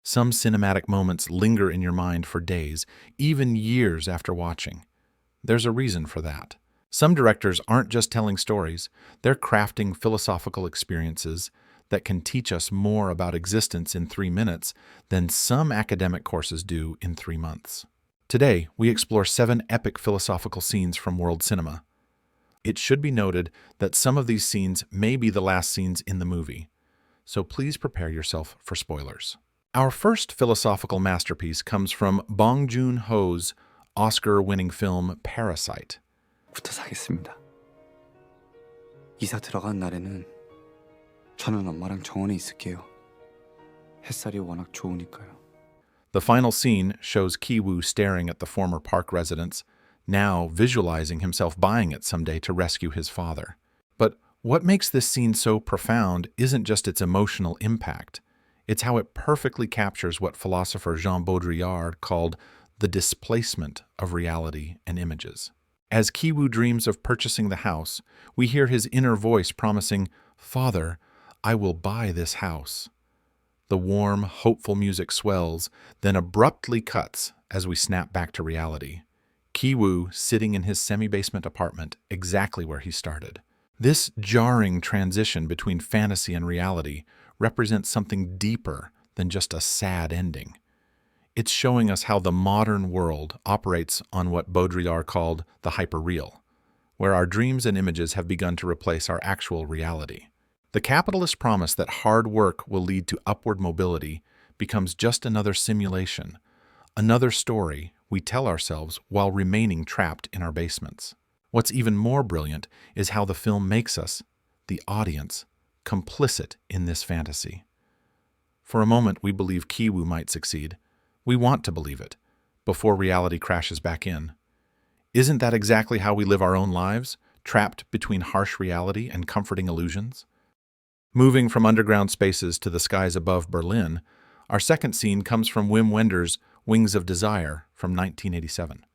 Some cinematic moments linger in your mind for days, even years after watching. There's a reason for that. Some directors aren't just telling stories, they're crafting philosophical experiences that can teach us more about existence in 3 minutes than some academic courses do in 3 months. Today, we explore 7 epic philosophical scenes from world cinema. It should be noted that some of these scenes may be the last scenes in the movie, so please prepare yourself for spoilers. Our first philosophical masterpiece comes from Bong Joon-ho's Oscar-winning film Parasite. 부터 사겠습니다. 이사 들어간 날에는 저는 엄마랑 정원에 있을게요. 햇살이 워낙 좋으니까요. The final scene shows Ki-woo staring at the former park residence, now visualizing himself buying it someday to rescue his father. But what makes this scene so profound isn't just its emotional impact. It's how it perfectly captures what philosopher Jean Baudrillard called the displacement of reality and images. As Ki-woo dreams of purchasing the house, we hear his inner voice promising, "Father, I will buy this house." The warm, hopeful music swells, then abruptly cuts as we snap back to reality. Ki-woo sitting in his semi-basement apartment, exactly where he started. This jarring transition between fantasy and reality represents something deeper than just a sad ending. It's showing us how the modern world operates on what Baudrillard called the hyperreal, where our dreams and images have begun to replace our actual reality. The capitalist promise that hard work will lead to upward mobility becomes just another simulation, another story we tell ourselves while remaining trapped in our basements. What's even more brilliant is how the film makes us, the audience, complicit in this fantasy. For a moment, we believe Ki-woo might succeed. We want to believe it, before reality crashes back in. Isn't that exactly how we live our own lives, trapped between harsh reality and comforting illusions? Moving from underground spaces to the skies above Berlin, our second scene comes from Wim Wenders' Wings of Desire from 1987.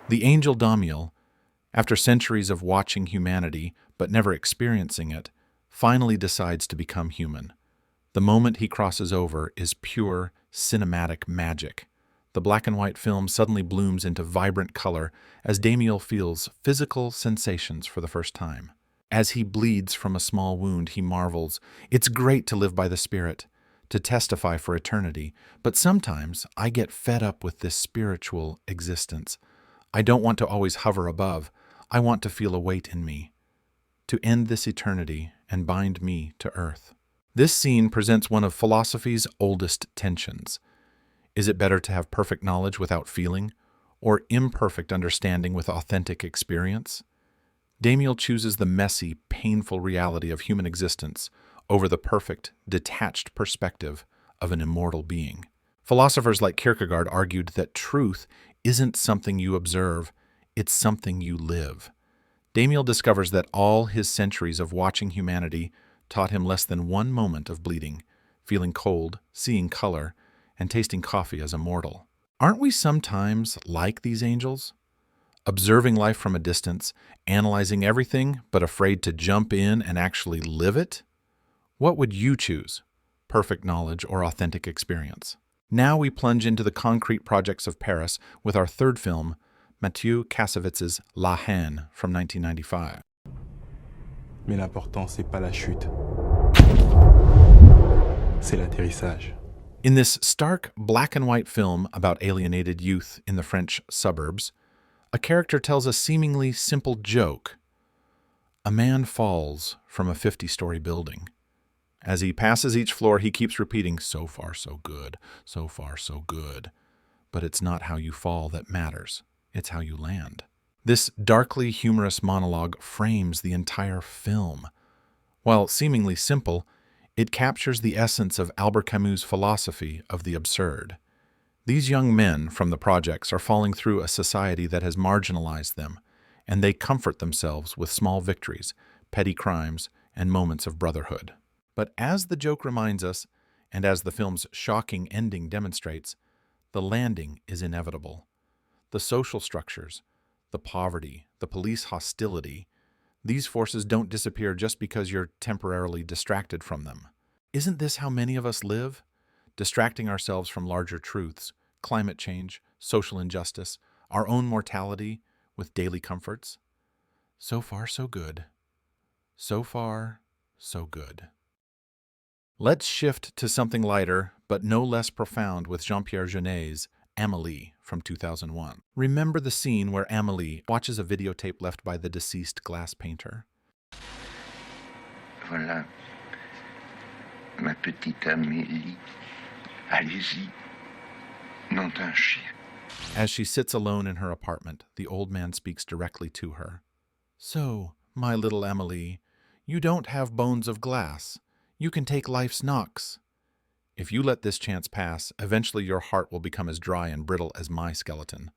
The angel Damiel, after centuries of watching humanity but never experiencing it, finally decides to become human. The moment he crosses over is pure cinematic magic. The black and white film suddenly blooms into vibrant color as Damiel feels physical sensations for the first time. As he bleeds from a small wound, he marvels, "It's great to live by the Spirit, to testify for eternity, but sometimes I get fed up with this spiritual existence. I don't want to always hover above. I want to feel a weight in me, to end this eternity and bind me to earth." This scene presents one of philosophy's oldest tensions. Is it better to have perfect knowledge without feeling, or imperfect understanding with authentic experience? Damiel chooses the messy, painful reality of human existence over the perfect, detached perspective of an immortal being. Philosophers like Kierkegaard argued that truth isn't something you observe, it's something you live. Damiel discovers that all his centuries of watching humanity taught him less than one moment of bleeding, feeling cold, seeing color, and tasting coffee as a mortal. Aren't we sometimes like these angels? Observing life from a distance, analyzing everything, but afraid to jump in and actually live it? What would you choose? Perfect knowledge or authentic experience? Now we plunge into the concrete projects of Paris with our third film, Mathieu Kassavitz's Lahan from 1995. Mais l'important, c'est pas la chute. C'est l'atterrissage. In this stark black and white film about alienated youth in the French suburbs, a character tells a seemingly simple joke. A man falls from a 50-story building. As he passes each floor, he keeps repeating, "So far, so good, so far, so good." But it's not how you fall that matters. It's how you land. This darkly humorous monologue frames the entire film. While seemingly simple, it captures the essence of Albert Camus' philosophy of the absurd. These young men from the projects are falling through a society that has marginalized them, and they comfort themselves with small victories, petty crimes, and moments of brotherhood. But as the joke reminds us, and as the film's shocking ending demonstrates, the landing is inevitable. The social structures, the poverty, the police hostility, These forces don't disappear just because you're temporarily distracted from them. Isn't this how many of us live? Distracting ourselves from larger truths, climate change, social injustice, our own mortality, with daily comforts? So far, so good. So far, so good. Let's shift to something lighter, but no less profound, with Jean-Pierre Jeunet's Amélie from 2001. Remember the scene where Amélie watches a videotape left by the deceased glass painter. Voilà, ma petite Amélie. Allez-y, nom d'un chien. As she sits alone in her apartment, the old man speaks directly to her. So, my little Amélie, you don't have bones of glass. You can take life's knocks. If you let this chance pass, eventually your heart will become as dry and brittle as my skeleton.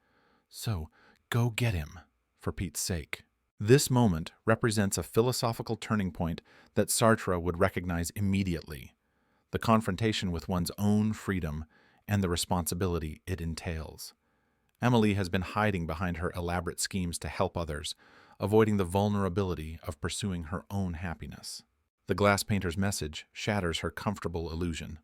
So, go get him, for Pete's sake. This moment represents a philosophical turning point that Sartre would recognize immediately: the confrontation with one's own freedom and the responsibility it entails. Amélie has been hiding behind her elaborate schemes to help others, avoiding the vulnerability of pursuing her own happiness. The glass painter's message shatters her comfortable illusion.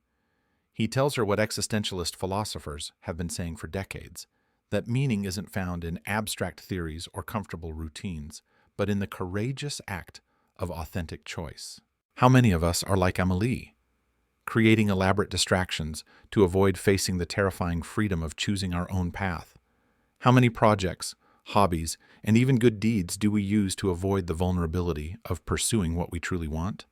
He tells her what existentialist philosophers have been saying for decades, that meaning isn't found in abstract theories or comfortable routines, but in the courageous act of authentic choice. How many of us are like Amélie, creating elaborate distractions to avoid facing the terrifying freedom of choosing our own path? How many projects, hobbies, and even good deeds do we use to avoid the vulnerability of pursuing what we truly want?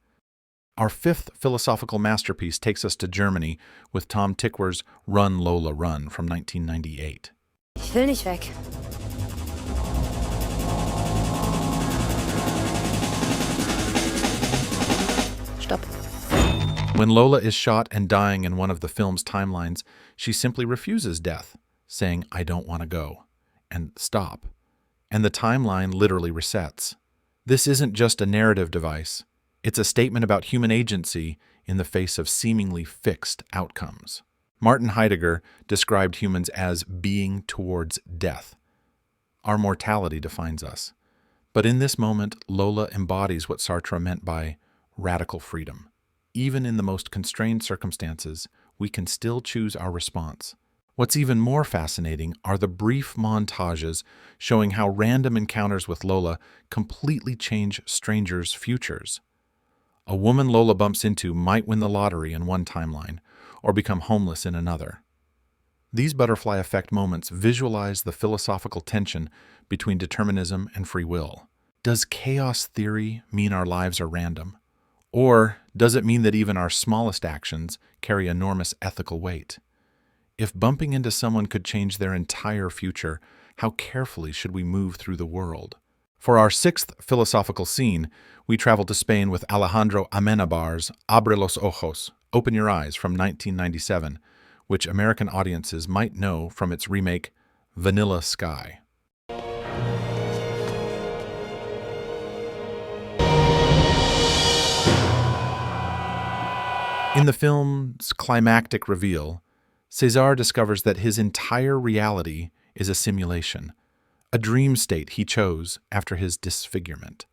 Our fifth philosophical masterpiece takes us to Germany with Tom Tickwer's Run, Lola, Run from 1998. Ich will nicht weg. Stopp. When Lola is shot and dying in one of the film's timelines, she simply refuses death, saying, "I don't want to go," and stop. And the timeline literally resets. This isn't just a narrative device. It's a statement about human agency in the face of seemingly fixed outcomes. Martin Heidegger described humans as being towards death. Our mortality defines us. But in this moment, Lola embodies what Sartre meant by radical freedom. Even in the most constrained circumstances, we can still choose our response. What's even more fascinating are the brief montages showing how random encounters with Lola completely change strangers' futures. A woman Lola bumps into might win the lottery in one timeline, or become homeless in another. These butterfly effect moments visualize the philosophical tension between determinism and free will. Does chaos theory mean our lives are random? Or does it mean that even our smallest actions carry enormous ethical weight? If bumping into someone could change their entire future, how carefully should we move through the world? For our sixth philosophical scene, we travel to Spain with Alejandro Amenabar's Abre los ojos, Open Your Eyes from 1997, which American audiences might know from its remake, Vanilla Sky. In the film's climactic reveal, César discovers that his entire reality is a simulation, a dream state he chose after his disfigurement.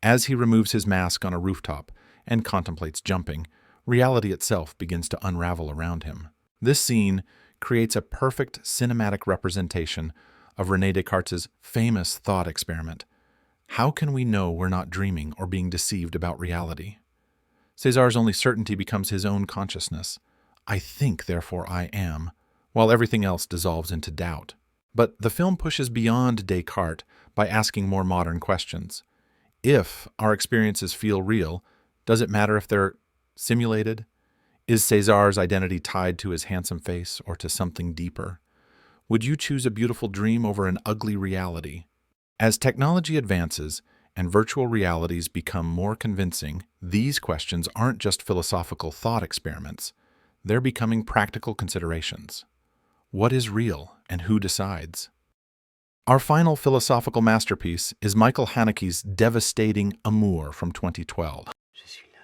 As he removes his mask on a rooftop and contemplates jumping, reality itself begins to unravel around him. This scene creates a perfect cinematic representation of René Descartes' famous thought experiment. How can we know we're not dreaming or being deceived about reality? César's only certainty becomes his own consciousness. I think, therefore I am, while everything else dissolves into doubt. But the film pushes beyond Descartes by asking more modern questions. If our experiences feel real, does it matter if they're simulated? Is César's identity tied to his handsome face or to something deeper? Would you choose a beautiful dream over an ugly reality? As technology advances and virtual realities become more convincing, these questions aren't just philosophical thought experiments. They're becoming practical considerations. What is real and who decides? Our final philosophical masterpiece is Michael Haneke's devastating Amore from 2012. Je suis là.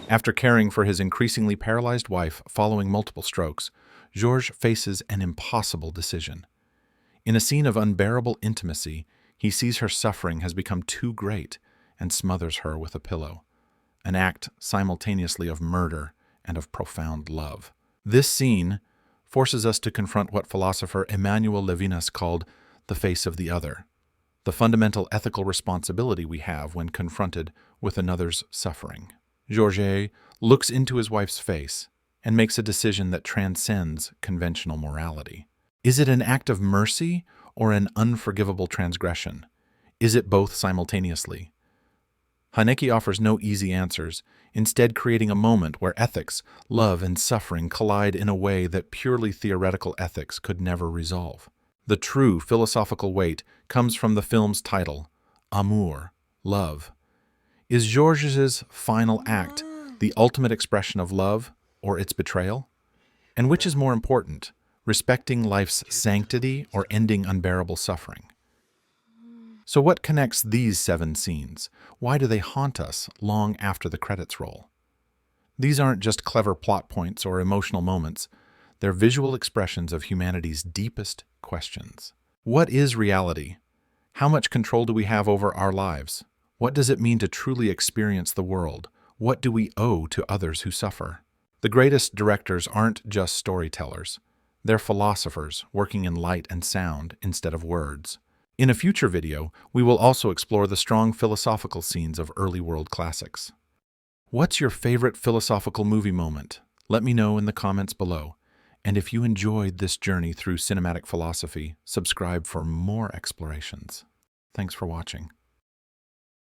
After caring for his increasingly paralyzed wife following multiple strokes, Georges faces an impossible decision. In a scene of unbearable intimacy, he sees her suffering has become too great and smothers her with a pillow, an act simultaneously of murder and of profound love. This scene forces us to confront what philosopher Emmanuel Levinas called the face of the other, the fundamental ethical responsibility we have when confronted with another's suffering. Georges looks into his wife's face and makes a decision that transcends conventional morality. Is it an act of mercy or an unforgivable transgression? Is it both simultaneously? Haneke offers no easy answers, instead creating a moment where ethics, love, and suffering collide in a way that purely theoretical ethics could never resolve. The true philosophical weight comes from the film's title, Amore, Love. Is Georges's final act the ultimate expression of love or its betrayal? And which is more important, respecting life's sanctity or ending unbearable suffering? So what connects these 7 scenes? Why do they haunt us long after the credits roll? These aren't just clever plot points or emotional moments. They're visual expressions of humanity's deepest questions. What is reality? How much control do we have over our lives? What does it mean to truly experience the world? What do we owe to others who suffer? The greatest directors aren't just storytellers. They're philosophers working in light and sound instead of words. In a future video, we will also explore the strong philosophical scenes of early world classics. What's your favorite philosophical movie moment? Let me know in the comments below. And if you enjoyed this journey through cinematic philosophy, subscribe for more explorations. Thanks for watching.